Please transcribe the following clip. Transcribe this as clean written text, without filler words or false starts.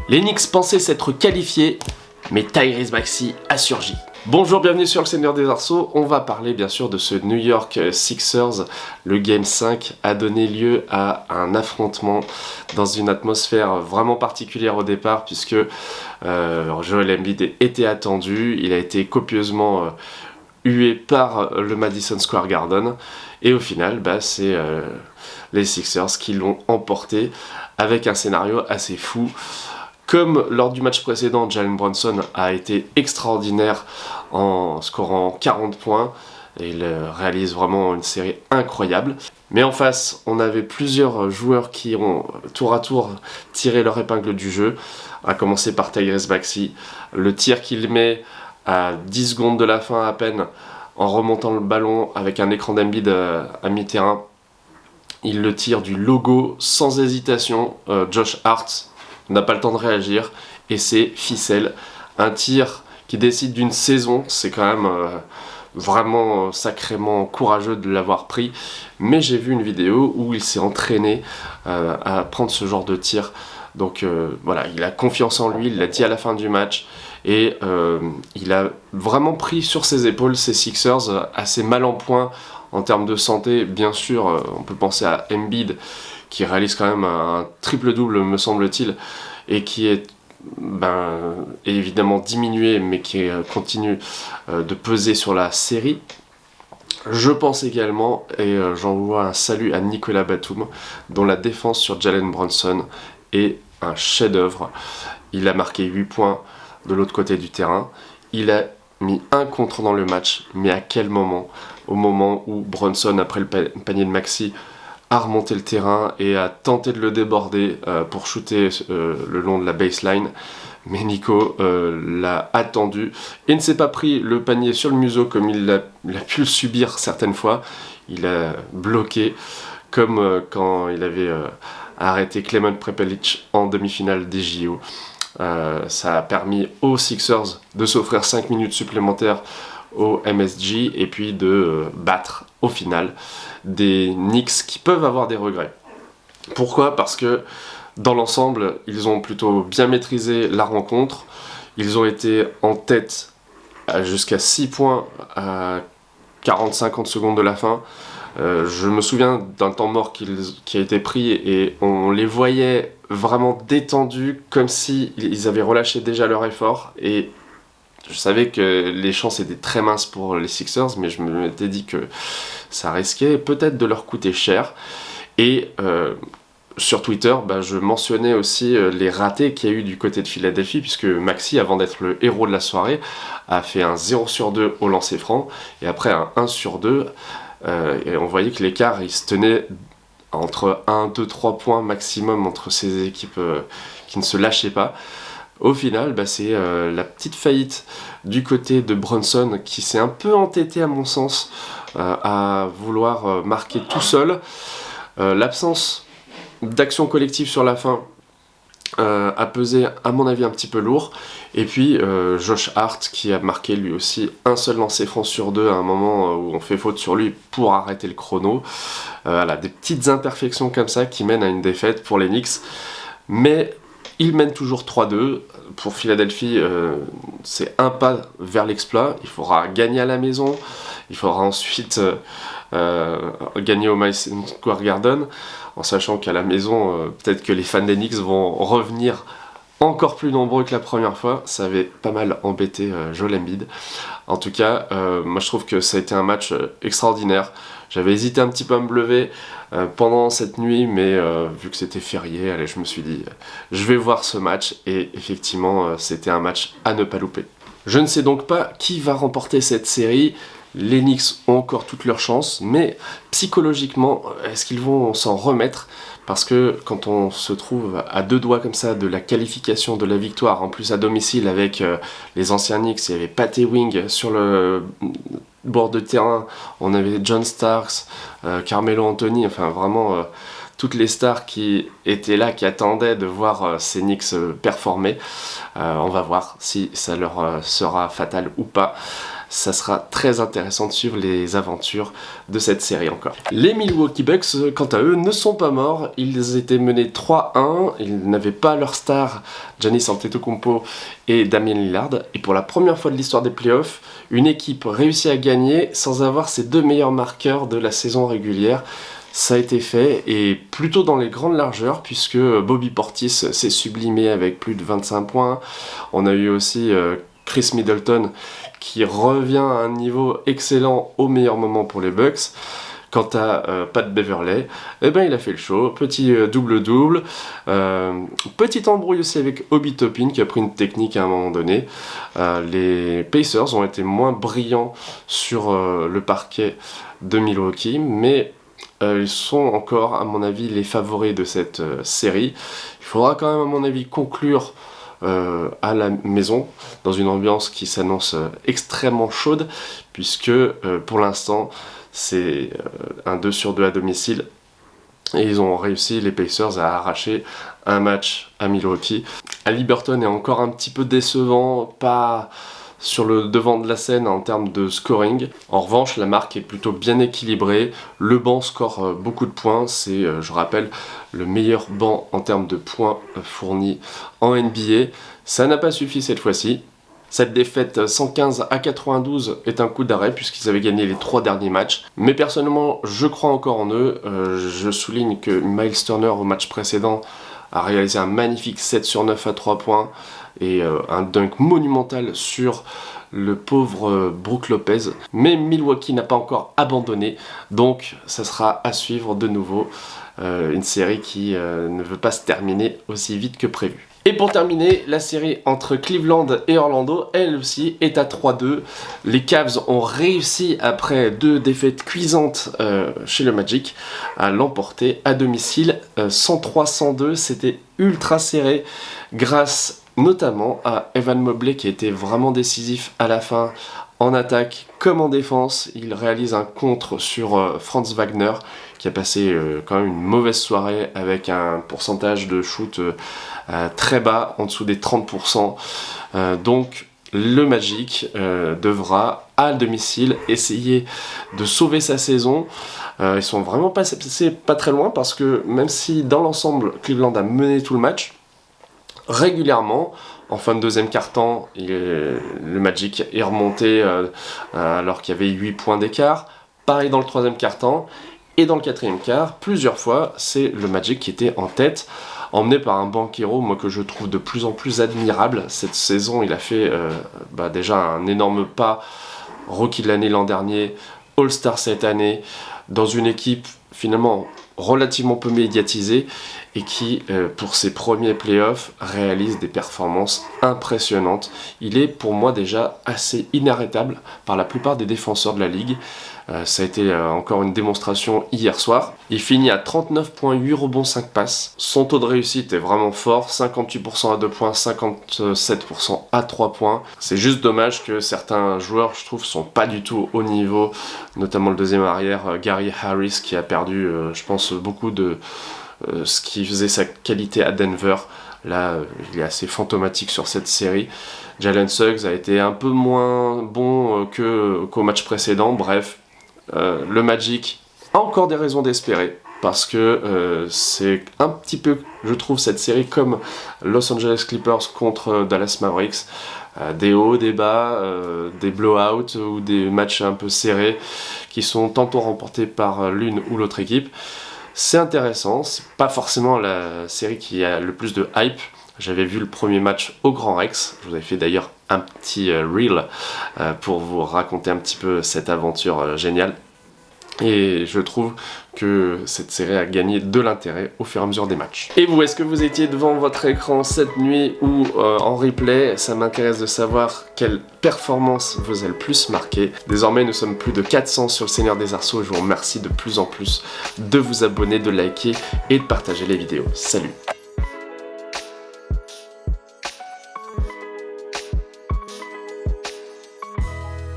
Les Knicks pensaient s'être qualifiés, mais Tyrese Maxey a surgi. Bonjour, bienvenue sur le Seigneur des Arceaux. On va parler bien sûr de ce New York Sixers. Le Game 5 a donné lieu à un affrontement dans une atmosphère vraiment particulière au départ, puisque Joel Embiid était attendu. Il a été copieusement hué par le Madison Square Garden. Et au final, c'est les Sixers qui l'ont emporté avec un scénario assez fou. Comme lors du match précédent, Jalen Brunson a été extraordinaire en scorant 40 points. Et il réalise vraiment une série incroyable. Mais en face, on avait plusieurs joueurs qui ont tour à tour tiré leur épingle du jeu. À commencer par Tyrese Maxey. Le tir qu'il met à 10 secondes de la fin à peine, en remontant le ballon avec un écran d'Embiid à mi-terrain. Il le tire du logo sans hésitation. Josh Hart n'a pas le temps de réagir et c'est ficelle. Un tir qui décide d'une saison, c'est quand même vraiment sacrément courageux de l'avoir pris. Mais j'ai vu une vidéo où il s'est entraîné à prendre ce genre de tir. Donc voilà, il a confiance en lui, il l'a dit à la fin du match. Et il a vraiment pris sur ses épaules ces Sixers assez mal en point en termes de santé. Bien sûr, on peut penser à Embiid qui réalise quand même un triple-double, me semble-t-il, et qui est évidemment diminué, mais qui continue de peser sur la série. Je pense également, et j'envoie un salut à Nicolas Batum, dont la défense sur Jalen Brunson est un chef-d'œuvre. Il a marqué 8 points de l'autre côté du terrain. Il a mis un contre dans le match, mais à quel moment? Au moment où Brunson, après le panier de Maxey, a remonté le terrain et a tenté de le déborder pour shooter le long de la baseline. Mais Nico l'a attendu et ne s'est pas pris le panier sur le museau comme il a pu le subir certaines fois. Il a bloqué comme quand il avait arrêté Clement Prepelic en demi-finale des JO. Ça a permis aux Sixers de s'offrir 5 minutes supplémentaires au MSG et puis de battre au final des Knicks qui peuvent avoir des regrets. Pourquoi ? Parce que dans l'ensemble, ils ont plutôt bien maîtrisé la rencontre. Ils ont été en tête jusqu'à 6 points à 40-50 secondes de la fin. Je me souviens d'un temps mort qui a été pris et on les voyait vraiment détendus, comme s'ils avaient relâché déjà leur effort. Et je savais que les chances étaient très minces pour les Sixers, mais je m'étais dit que ça risquait peut-être de leur coûter cher. Et sur Twitter, je mentionnais aussi les ratés qu'il y a eu du côté de Philadelphie, puisque Maxey, avant d'être le héros de la soirée, a fait un 0 sur 2 au lancer franc, et après un 1 sur 2, et on voyait que l'écart il se tenait entre 1, 2, 3 points maximum entre ces équipes qui ne se lâchaient pas. Au final, c'est la petite faillite du côté de Brunson qui s'est un peu entêté à mon sens à vouloir marquer tout seul. L'absence d'action collective sur la fin a pesé à mon avis un petit peu lourd. Et puis Josh Hart qui a marqué lui aussi un seul lancer franc sur 2 à un moment où on fait faute sur lui pour arrêter le chrono. Voilà, des petites imperfections comme ça qui mènent à une défaite pour les Knicks. Mais il mène toujours 3-2. Pour Philadelphie, c'est un pas vers l'exploit. Il faudra gagner à la maison. Il faudra ensuite gagner au Madison Square Garden. En sachant qu'à la maison, peut-être que les fans des Knicks vont revenir encore plus nombreux que la première fois. Ça avait pas mal embêté Joel Embiid. En tout cas, moi je trouve que ça a été un match extraordinaire. J'avais hésité un petit peu à me lever pendant cette nuit, mais vu que c'était férié, allez, je me suis dit, je vais voir ce match. Et effectivement, c'était un match à ne pas louper. Je ne sais donc pas qui va remporter cette série. Les Knicks ont encore toutes leurs chances, mais psychologiquement, est-ce qu'ils vont s'en remettre ? Parce que quand on se trouve à 2 doigts comme ça de la qualification, de la victoire, en plus à domicile avec les anciens Knicks, il y avait Pat Ewing sur le bord de terrain, on avait John Starks, Carmelo Anthony, enfin vraiment toutes les stars qui étaient là, qui attendaient de voir ces Knicks performer. On va voir si ça leur sera fatal ou pas. ça sera très intéressant de suivre les aventures de cette série encore. Les Milwaukee Bucks, quant à eux, ne sont pas morts. Ils étaient menés 3-1, ils n'avaient pas leur star Giannis Antetokounmpo et Damian Lillard, et pour la première fois de l'histoire des playoffs, une équipe réussit à gagner sans avoir ses deux meilleurs marqueurs de la saison régulière. Ça a été fait, et plutôt dans les grandes largeurs, puisque Bobby Portis s'est sublimé avec plus de 25 points. On a eu aussi Chris Middleton qui revient à un niveau excellent au meilleur moment pour les Bucks. Quant à Pat Beverley, eh ben, il a fait le show, petit double-double, petite embrouille aussi avec Obi Toppin qui a pris une technique à un moment donné. Les Pacers ont été moins brillants sur le parquet de Milwaukee, mais ils sont encore, à mon avis, les favoris de cette série. Il faudra quand même, à mon avis, conclure à la maison, dans une ambiance qui s'annonce extrêmement chaude, puisque pour l'instant, c'est un 2-2 à domicile. Et ils ont réussi, les Pacers, à arracher un match à Milwaukee. Haliburton est encore un petit peu décevant, pas sur le devant de la scène en termes de scoring. En revanche, la marque est plutôt bien équilibrée. Le banc score beaucoup de points. C'est, je rappelle, le meilleur banc en termes de points fournis en NBA. Ça n'a pas suffi cette fois-ci. Cette défaite 115-92 est un coup d'arrêt puisqu'ils avaient gagné les 3 derniers matchs. Mais personnellement, je crois encore en eux. Je souligne que Miles Turner au match précédent a réalisé un magnifique 7/9 à 3 points et un dunk monumental sur le pauvre Brook Lopez. Mais Milwaukee n'a pas encore abandonné, donc ça sera à suivre de nouveau. Une série qui ne veut pas se terminer aussi vite que prévu. Et pour terminer, la série entre Cleveland et Orlando, elle aussi, est à 3-2. Les Cavs ont réussi, après 2 défaites cuisantes chez le Magic, à l'emporter à domicile 103-102. C'était ultra serré grâce notamment à Evan Mobley qui était vraiment décisif à la fin en attaque comme en défense. Il réalise un contre sur Franz Wagner qui a passé quand même une mauvaise soirée avec un pourcentage de shoot très bas, en dessous des 30%. Donc le Magic devra à domicile essayer de sauver sa saison. Ils sont vraiment passés pas très loin parce que même si dans l'ensemble Cleveland a mené tout le match, régulièrement, en fin de deuxième quart-temps, le Magic est remonté alors qu'il y avait 8 points d'écart. Pareil dans le troisième quart-temps. Et dans le quatrième quart, plusieurs fois, c'est le Magic qui était en tête, emmené par un Banchero, moi que je trouve de plus en plus admirable. Cette saison, il a fait déjà un énorme pas, Rookie de l'année l'an dernier, All-Star cette année, dans une équipe finalement relativement peu médiatisée et qui, pour ses premiers playoffs, réalise des performances impressionnantes. Il est pour moi déjà assez inarrêtable par la plupart des défenseurs de la ligue. Ça a été encore une démonstration hier soir. Il finit à 39,8 rebonds, 5 passes. Son taux de réussite est vraiment fort, 58% à 2 points, 57% à 3 points. C'est juste dommage que certains joueurs, je trouve, sont pas du tout au niveau, notamment le deuxième arrière, Gary Harris, qui a perdu, je pense, beaucoup de ce qui faisait sa qualité à Denver. Là, il est assez fantomatique sur cette série. Jalen Suggs a été un peu moins bon qu'au match précédent. Bref, le Magic a encore des raisons d'espérer parce que c'est un petit peu, je trouve, cette série comme Los Angeles Clippers contre Dallas Mavericks. Des hauts, des bas, des blowouts ou des matchs un peu serrés qui sont tantôt remportés par l'une ou l'autre équipe. C'est intéressant, c'est pas forcément la série qui a le plus de hype. J'avais vu le premier match au Grand Rex, je vous avais fait d'ailleurs un petit reel pour vous raconter un petit peu cette aventure géniale. Et je trouve que cette série a gagné de l'intérêt au fur et à mesure des matchs. Et vous, est-ce que vous étiez devant votre écran cette nuit ou en replay? Ça m'intéresse de savoir quelle performance vous a le plus marqué. Désormais, nous sommes plus de 400 sur le Seigneur des Arceaux. Je vous remercie de plus en plus de vous abonner, de liker et de partager les vidéos. Salut!